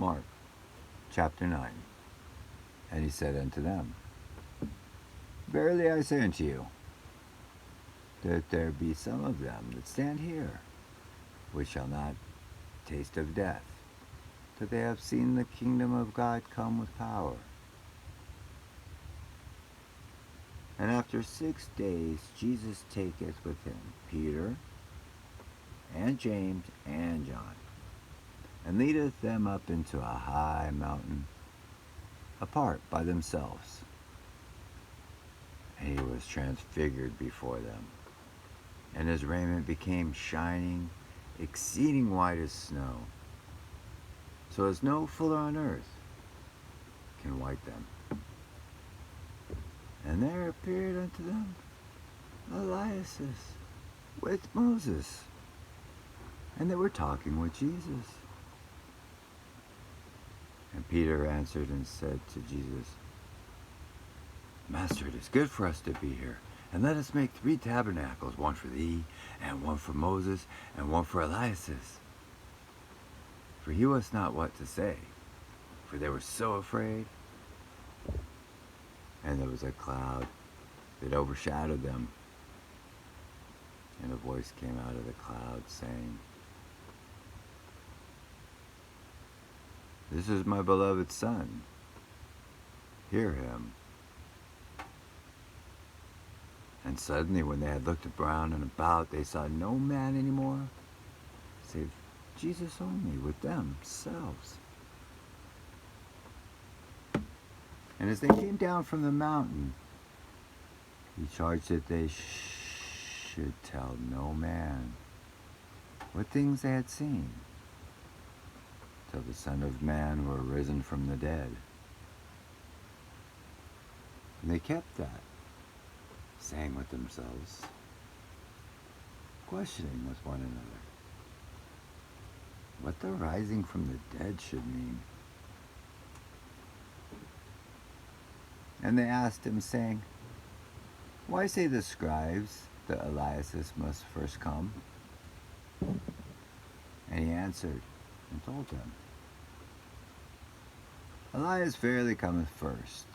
Mark chapter 9. And he said unto them, Verily I say unto you, that there be some of them that stand here, which shall not taste of death, till they have seen the kingdom of God come with power. And after 6 days Jesus taketh with him Peter, and James, and John, and leadeth them up into a high mountain, apart by themselves. And he was transfigured before them, and his raiment became shining, exceeding white as snow, so as no fuller on earth can white them. And there appeared unto them Elias with Moses, and they were talking with Jesus. And Peter answered and said to Jesus, Master, it is good for us to be here, and let us make 3 tabernacles, one for thee, and one for Moses, and one for Elias. For he was not what to say, for they were so afraid. And there was a cloud that overshadowed them, and a voice came out of the cloud saying, This is my beloved Son, hear him. And suddenly when they had looked around and about, they saw no man any more, save Jesus only with themselves. And as they came down from the mountain, he charged that they should tell no man what things they had seen, till the Son of Man were risen from the dead. And they kept that, saying with themselves, questioning with one another, what the rising from the dead should mean. And they asked him, saying, Why say the scribes that Elias must first come? And he answered and told them, Elias verily cometh first,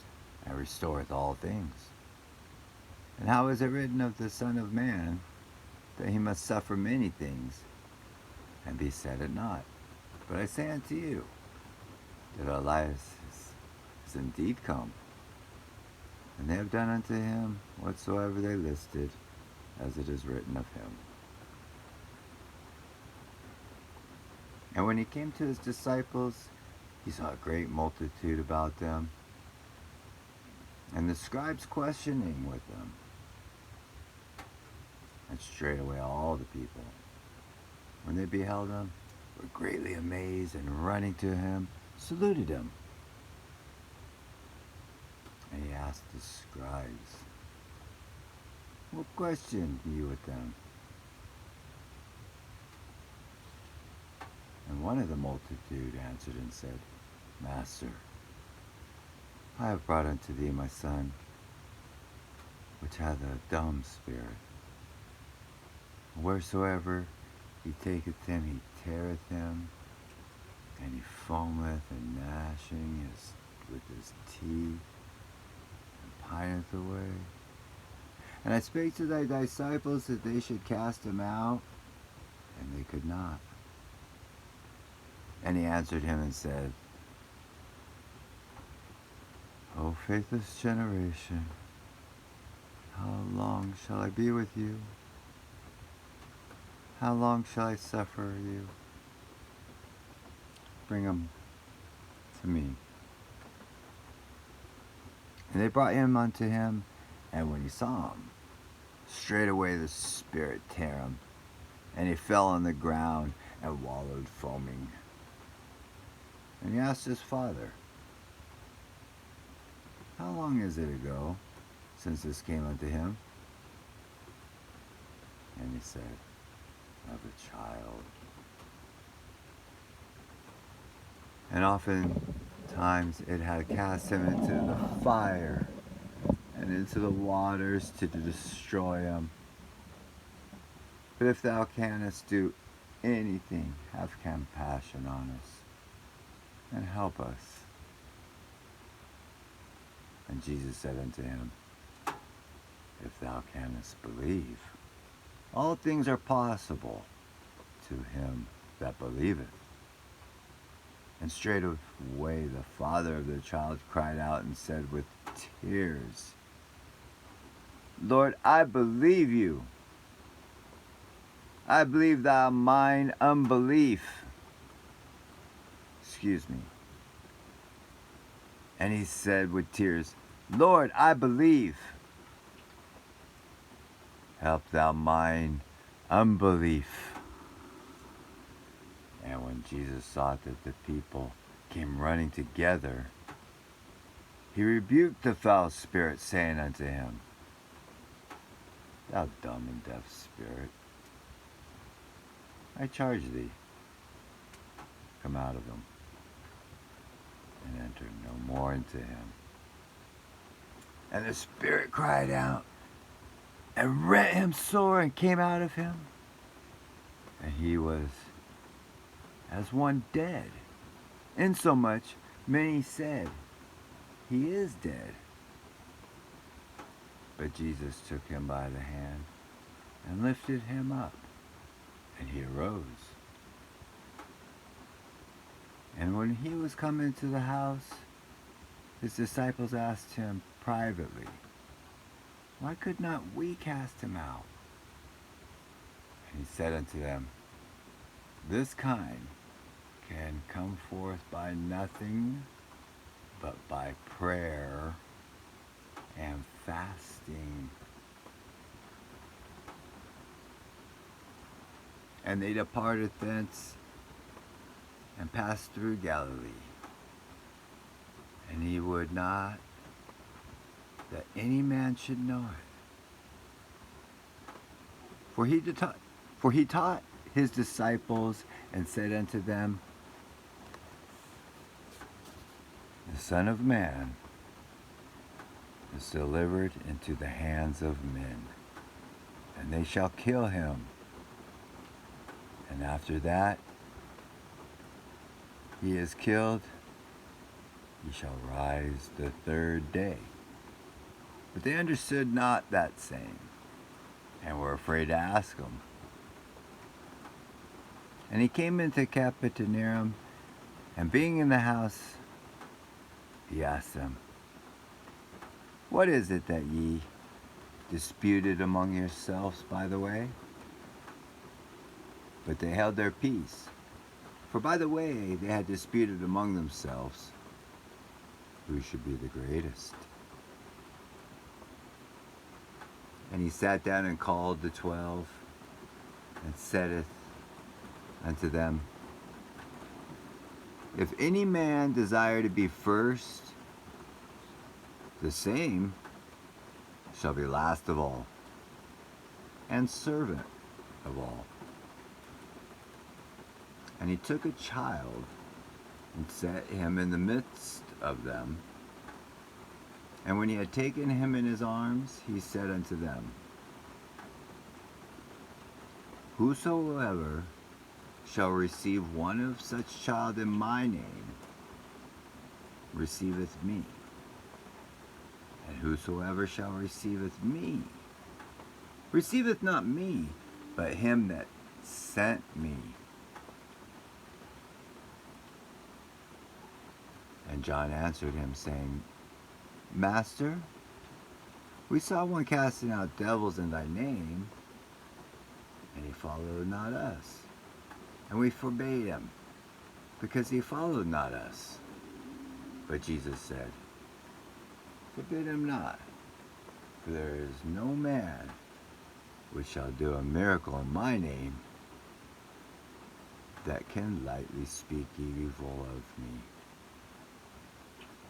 and restoreth all things. And how is it written of the Son of Man, that he must suffer many things, and be set at naught? But I say unto you, that Elias is indeed come, and they have done unto him whatsoever they listed, as it is written of him. And when he came to his disciples, he saw a great multitude about them, and the scribes questioning with them. And straightway all the people, when they beheld him, were greatly amazed, and running to him, saluted him. And he asked the scribes, What question ye with them? And one of the multitude answered and said, Master, I have brought unto thee my son, which hath a dumb spirit. Wheresoever he taketh him, he teareth him, and he foameth and gnashing with his teeth, and pineth away. And I spake to thy disciples that they should cast him out, and they could not. And he answered him and said, O faithless generation, how long shall I be with you? How long shall I suffer you? Bring him to me. And they brought him unto him, and when he saw him, straightway the spirit tear him, and he fell on the ground and wallowed foaming. And he asked his father, How long is it ago since this came unto him? And he said, Of a child. And oftentimes it had cast him into the fire and into the waters to destroy him. But if thou canst do anything, have compassion on us, and help us. And Jesus said unto him, If thou canst believe, all things are possible to him that believeth. And straightway the father of the child cried out and said with tears, Lord, I believe you. I believe thou mine unbelief. Excuse me. And he said with tears, Lord, I believe. Help thou mine unbelief. And when Jesus saw that the people came running together, he rebuked the foul spirit, saying unto him, Thou dumb and deaf spirit, I charge thee, come out of him, and enter no more into him. And the spirit cried out, and rent him sore, and came out of him. And he was as one dead, insomuch many said, He is dead. But Jesus took him by the hand, and lifted him up, and he arose. And when he was come into the house, his disciples asked him privately, Why could not we cast him out? And he said unto them, This kind can come forth by nothing but by prayer and fasting. And they departed thence and passed through Galilee. And he would not that any man should know it. For he taught his disciples and said unto them, The Son of Man is delivered into the hands of men, and they shall kill him. And after that he is killed, he shall rise the third day. But they understood not that saying, and were afraid to ask him. And he came into Capernaum, and being in the house, he asked them, What is it that ye disputed among yourselves by the way? But they held their peace, for by the way they had disputed among themselves who should be the greatest. And he sat down and called the 12, and saith unto them, If any man desire to be first, the same shall be last of all, and servant of all. And he took a child, and set him in the midst of them. And when he had taken him in his arms, he said unto them, Whosoever shall receive one of such child in my name, receiveth me. And whosoever shall receiveth me, receiveth not me, but him that sent me. And John answered him, saying, Master, we saw one casting out devils in thy name, and he followed not us. And we forbade him, because he followed not us. But Jesus said, Forbid him not, for there is no man which shall do a miracle in my name that can lightly speak evil of me.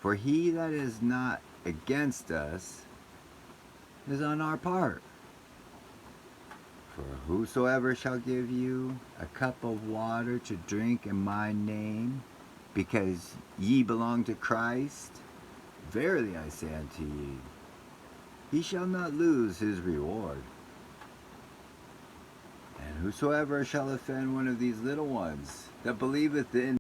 For he that is not against us is on our part. For whosoever shall give you a cup of water to drink in my name, because ye belong to Christ, verily I say unto you, he shall not lose his reward. And whosoever shall offend one of these little ones that believeth in